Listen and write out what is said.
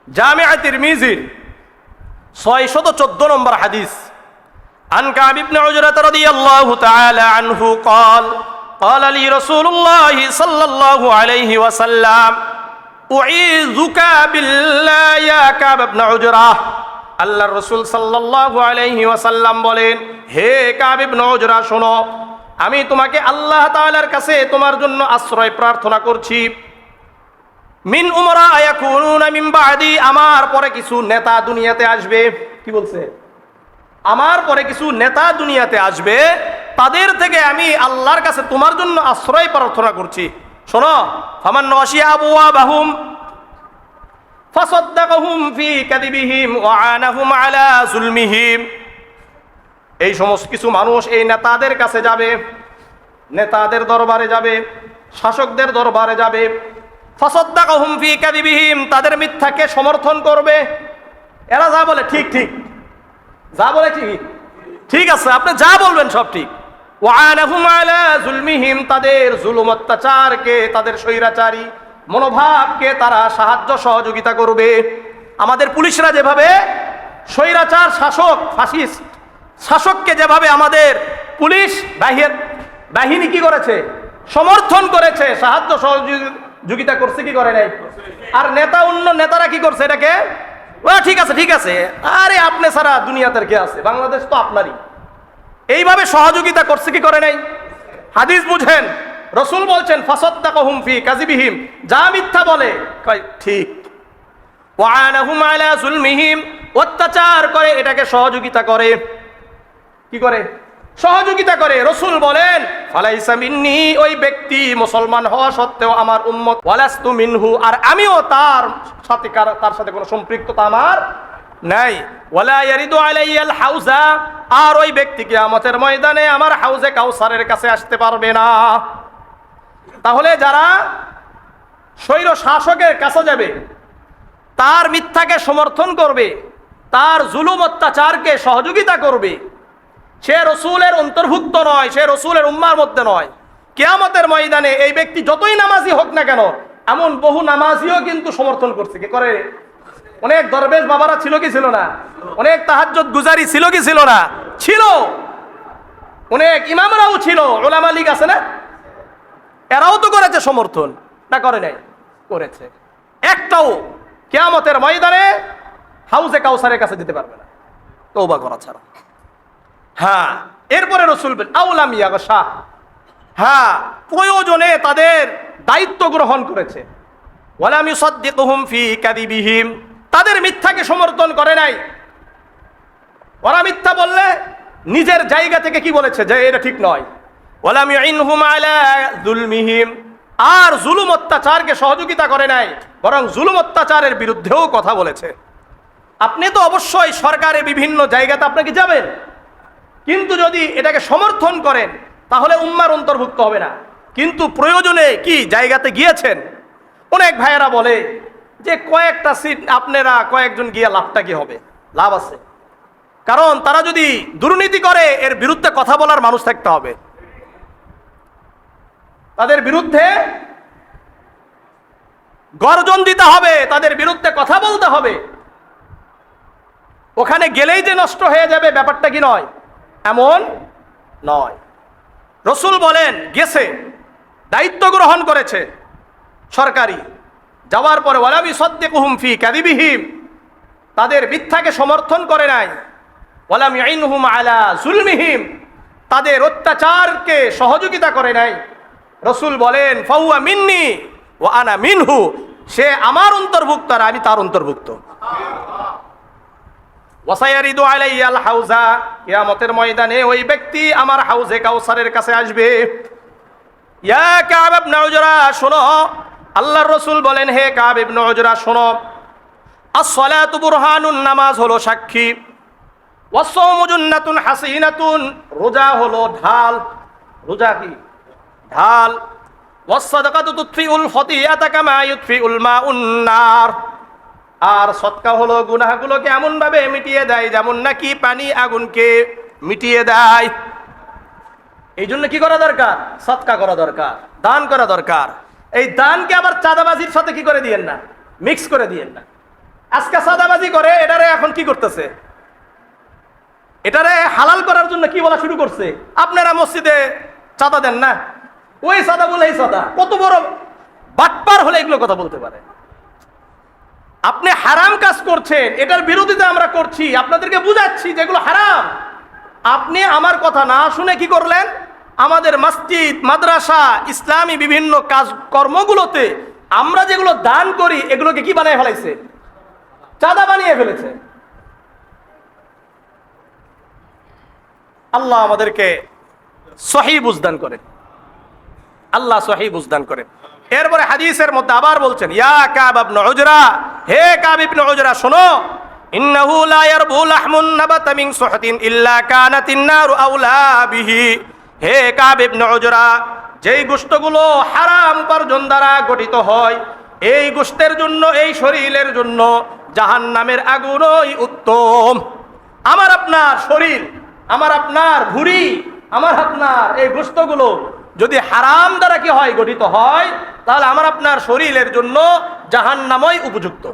জামিআ তিরমিজির 614 নম্বর হাদিস। عن كعب بن عجرة رضي الله تعالى عنه قال قال لي رسول الله صلى الله عليه وسلم أعيذك بالله يا كعب بن عجرة। আল্লাহর রাসূল সাল্লাল্লাহু আলাইহি ওয়াসাল্লাম বলেন, হে কাব ইবনে উজরা শোনো, আমি তোমাকে আল্লাহ তাআলার কাছে তোমার জন্য আশ্রয় প্রার্থনা করছি। মিন উমরা ইয়াকুনুনা মিন বাদি, আমার পরে কিছু নেতা দুনিয়াতে আসবে। কি বলছে? আমার পরে কিছু নেতা দুনিয়াতে আসবে, তাদের থেকে আমি আল্লাহর কাছে তোমার জন্য আশ্রয় প্রার্থনা করছি। শোনো, ফামান নাশিয়া আবওয়াবাহুম ফাসাদ্দাকাহুম ফি কাযিবিহিম ওয়া আনাহুম আলা যুলমিহিম। এই সমস্ত কিছু মানুষ এই নেতাদের কাছে যাবে, নেতাদের দরবারে যাবে, শাসকদের দরবারে যাবে। ফাসাদ্দাকাহুম ফি কাযিবিহিম, তাদের মিথ্যাকে সমর্থন করবে। এরা যা বলে ঠিক ঠিক, যা বলে ঠিক ঠিক আছে, আপনি যা বলবেন সব ঠিক। ওয়া আনাহুম আলা যুলমিহিম, তাদের জুলুম অত্যাচারকে, তাদের স্বৈরাচারী মনোভাবকে তারা সাহায্য সহযোগিতা করবে। আমাদের পুলিশরা যেভাবে স্বৈরাচার শাসক, ফাসিস্ট শাসককে যেভাবে আমাদের পুলিশ বাহিনী কি করেছে, সমর্থন করেছে, সাহায্য সহযোগিতা করছে, কি করে নাই? আর অন্য নেতারা কি করছে? এটাকে ঠিক আছে ঠিক আছে, আরে আপনি ছাড়া দুনিয়াতে কে আছে, বাংলাদেশ তো আপনারই, এইভাবে সহযোগিতা করছে, কি করে নাই? হাদিস বুঝেন, রাসূল বলছেন ফাসাদ্দাকাহুম ফি কাযিবিহিম, যা মিথ্যা বলে ঠিক, ওয়া আনাহুম আলা যুলমিহিম, অত্যাচার করে এটাকে সহযোগিতা করে, কি করে? সহযোগিতা করে। রাসূল বলেন ফালাইসা মিন্নি, ওই ব্যক্তি মুসলমান হওয়া সত্ত্বেও আমার উম্মত, ওয়ালাস্তু মিনহু, আর আমিও তার সাথে কোনো সম্পৃক্ততা আমার নাই। ওয়ালা ইয়ারিদু আলাইয়াল হাউজা, আর ওই ব্যক্তি কিয়ামতের ময়দানে আমার হাউজে কাউসারের কাছে আসতে পারবে না। তাহলে যারা স্বৈর শাসকের কাছে যাবে, তার মিথ্যাকে সমর্থন করবে, তার জুলুম অত্যাচারকে সহযোগিতা করবে, সে রসুলের অন্তর্ভুক্ত নয়, সে রসুলের উম্মার মধ্যে নয়। কিয়ামতের ময়দানে এই ব্যক্তি যতই নামাজি হোক না কেন, এমন বহু নামাজিও কিন্তু সমর্থন করছে, কি করে? অনেক দরবেশ বাবারা ছিল কি ছিল না? অনেক তাহাজ্জুদ গুজারি ছিল কি ছিল না? ছিল। অনেক ইমামরাও ছিল, উলামা লীগ আছে না, এরাও তো করেছে সমর্থন, না করে নাই? করেছে। একটাও কিয়ামতের ময়দানে হাউজে কাউসারের কাছে যেতে পারবে না, তওবা করা ছাড়া। হ্যাঁ, এরপরে রাসূল বলেন আউলাম ইয়াগশা, হ্যাঁ, প্রয়োজনে তাদের দায়িত্ব গ্রহণ করেছে। ওয়ালাম ইউসাদ্দিকুহুম ফি কাযিবিহিম, তাদের মিথ্যাকে সমর্থন করে নাই। ওরা মিথ্যা বললে নিজের জায়গা থেকে কি বলেছে যে এটা ঠিক নয়। ওয়ালাম ইউইনহুম আলা যুলমিহিম, আর জুলুম অত্যাচারকে সহযোগিতা করে নাই, বরং জুলুম অত্যাচারের বিরুদ্ধেও কথা বলেছে। আপনি তো অবশ্যই সরকারের বিভিন্ন জায়গাতে আপনাকে যাবেন, কিন্তু যদি এটাকে সমর্থন করেন তাহলে উম্মার অন্তর্ভুক্ত হবে না। কিন্তু প্রয়োজনে কি জায়গাতে গিয়েছেন, অনেক ভাইয়েরা বলে যে কয়েকটা সিট আপনারা কয়েকজন গিয়ে লাভটা কি হবে? লাভ আছে, কারণ তারা যদি দুর্নীতি করে এর বিরুদ্ধে কথা বলার মানুষ থাকতে হবে, তাদের বিরুদ্ধে গর্জন দিতে হবে, তাদের বিরুদ্ধে কথা বলতে হবে। ওখানে গেলেই যে নষ্ট হয়ে যাবে ব্যাপারটা কি নয়, এমন নয়। রাসূল বলেন গেছে, দায়িত্ব গ্রহণ করেছে সরকারি, যাওয়ার পরে ওয়ালাম ইউসাদ্দিকুহুম ফি কাযিবিহিম, তাদের মিথ্যাকে সমর্থন করে নাই। ওয়ালাম ইউইনহুম আলা যুলমিহিম, তাদের অত্যাচারকে সহযোগিতা করে নাই। রাসূল বলেন ফাহুয়া মিন্নি ওয়া আনা মিনহু, সে আমার অন্তর্ভুক্ত আর আমি তার অন্তর্ভুক্ত। ওয়াসায়ারিদু আলাইয়াল হাউজা, কিয়ামতের ময়দানে ওই ব্যক্তি আমার হাউজে কাউসারের কাছে আসবে। ইয়া কাব ইবনে উজরা, শোনো, আল্লাহর রাসূল বলেন হে কাব ইবনে উজরা শোনো, আস-সালাতু বুরহানুন, নামাজ হলো সাক্ষী, ওয়াস-সাওমু জুন্নাতুন হাসিনাতুন, রোজা হলো ঢাল, রোজা কি? ঢাল। ওয়াস-সাদাকাতু তুতফিউল খতিয়াতা কামা ইউতফিউল মাউন নার, আর সদকা হলো গুনাহগুলোকে এমন ভাবে মিটিয়ে দেয় যেমন নাকি পানি আগুনকে মিটিয়ে দেয়। এই জন্য কি করা দরকার? সদকা করা দরকার, দান করা দরকার। এই দানকে আবার চাঁদাবাজির সাথে কি করে দিয়েন না, মিক্স করে দিয়েন না। আজকে সাদাবাজি করে, এটারে এখন কি করতেছে? এটারে হালাল করার জন্য কি বলা শুরু করছে? আপনারা মসজিদে চাঁদা দেন না, ওই চাঁদা বলে এই চাঁদা। কত বড় বাটপার হলে এগুলো কথা বলতে পারে? আপনি হারাম কাজ করছেন, এটার বিরোধিতা আমরা করছি, আপনাদেরকে বুঝাচ্ছি যেগুলো হারাম। আপনি আমার কথা না শুনে কি করলেন? আমাদের মসজিদ, মাদ্রাসা, ইসলামী বিভিন্ন কাজ কর্মগুলোতে আমরা যেগুলো দান করি এগুলোকে কি বানিয়ে ফেলাইছে? চাঁদা বানিয়ে ফেলেছে। আল্লাহ আমাদেরকে সহি বুঝদান করেন, আল্লাহ সহি বুঝদান করেন। এরপরে হাদিসের মধ্যে আবার বলছেন, ইয়া কাব ইবনে উজরা, হে কাব ইবনে উজরা শোনো, ইন্নাহু লা ইয়ারবু লাহমুন নাবাতা মিন সুহতিন ইল্লা কানাতিন নারু আউলা বিহি। হে কাব ইবনে উজরা, যেই গোশতগুলো হারাম উপার্জন দ্বারা গঠিত হয়, এই গোশতের জন্য, এই শরীরের জন্য জাহান্নামের আগুনই উত্তম। আমার আপনার শরীর, আমার আপনার ভুঁড়ি, আমার আপনার এই গোশতগুলো যদি হারাম দ্বারা কি হয়? গঠিত হয়, তাহলে আমার আপনার শরীরের জন্য জাহান্নামই উপযুক্ত।